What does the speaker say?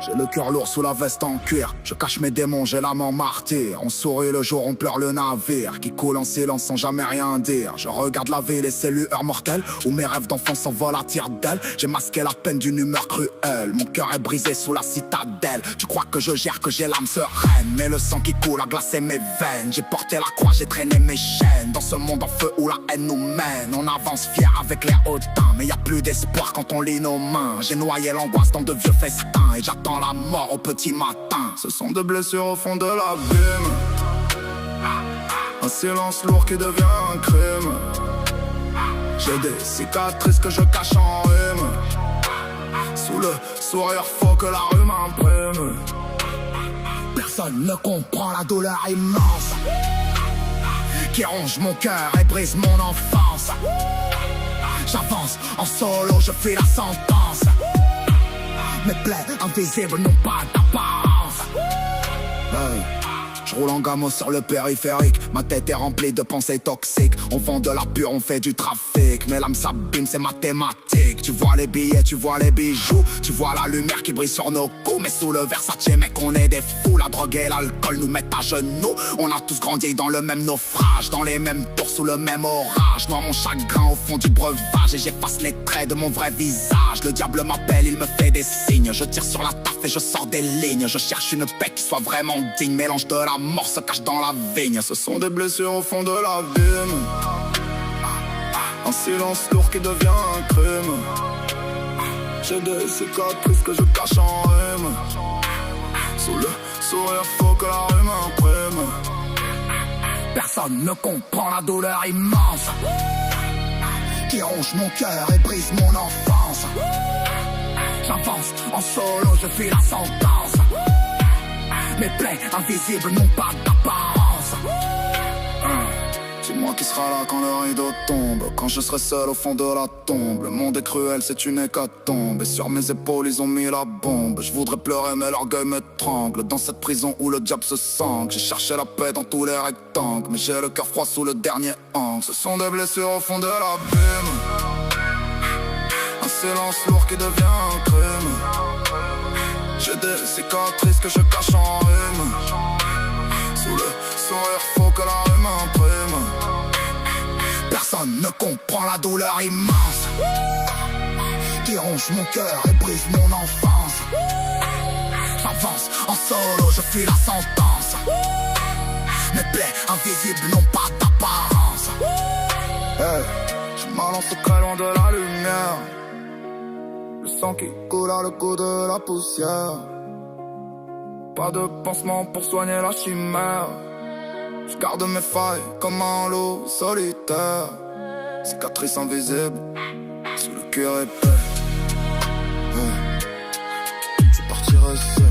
J'ai le cœur lourd sous la veste en cuir. Je cache mes démons, j'ai l'âme en martyr. On sourit le jour, on pleure le navire qui coule en silence sans jamais rien dire. Je regarde la ville et ses lueurs mortelles, où mes rêves d'enfant s'envolent à tire-d'aile. J'ai masqué la peine d'une humeur cruelle. Mon cœur est brisé sous la citadelle. Tu crois que je gère, que j'ai l'âme sereine, mais le sang qui coule a glacé mes veines. J'ai porté la croix, j'ai traîné mes chaînes. Dans ce monde en feu où la haine nous mène, on avance fier avec l'air hautain, mais y a plus d'espoir quand on lit nos mains. J'ai noyé l'angoisse dans de vieux festins et j'attends la mort au petit matin. Ce sont des blessures au fond de l'abîme, un silence lourd qui devient un crime. J'ai des cicatrices que je cache en rime, sous le sourire faux que la rue m'imprime. Personne ne comprend la douleur immense qui ronge mon cœur et brise mon enfance. J'avance en solo, je fuis la sentence. Mes plaies invisibles n'ont pas d'apparence. Je roule en gamo sur le périphérique. Ma tête est remplie de pensées toxiques. On vend de la pure, on fait du trafic. Mes lames s'abîment, c'est mathématique. Tu vois les billets, tu vois les bijoux, tu vois la lumière qui brille sur nos coups. Mais sous le Versace, mec, on est des fous. La drogue et l'alcool nous mettent à genoux. On a tous grandi dans le même naufrage, dans les mêmes tours, sous le même orage. Noie mon chagrin au fond du breuvage et j'efface les traits de mon vrai visage. Le diable m'appelle, il me fait des signes. Je tire sur la taf et je sors des lignes. Je cherche une paix qui soit vraiment digne. Mélange de la mort se cache dans la vigne. Ce sont des blessures au fond de l'abîme, un silence lourd qui devient un crime. J'ai des cicatrices que je cache en rime, sous le sourire faux que la rue m'imprime. Personne ne comprend la douleur immense qui ronge mon cœur et brise mon enfance. J'avance en solo, je fuis la sentence. Mes plaies invisibles n'ont pas d'apparence. Dis-moi qui sera là quand le rideau tombe, quand je serai seul au fond de la tombe. Le monde est cruel, c'est une hécatombe, et sur mes épaules ils ont mis la bombe. Je voudrais pleurer mais l'orgueil m'étrangle, dans cette prison où le diable se sangle. J'ai cherché la paix dans tous les rectangles, mais j'ai le cœur froid sous le dernier angle. Ce sont des blessures au fond de l'abîme, un silence lourd qui devient un crime. J'ai des cicatrices que je cache en rime, sous le sourire faux que la rue m'imprime. Personne ne comprend la douleur immense qui ronge mon cœur et brise mon enfance. J'avance en solo, je fuis la sentence. Mes plaies invisibles n'ont pas d'apparence. Je m'allonge très loin de la lumière, le sang qui coule à le goût de la poussière. Pas de pansement pour soigner la chimère. Je garde mes failles comme un loup solitaire. Cicatrices invisibles sous le cuir épais. Je partirai seul.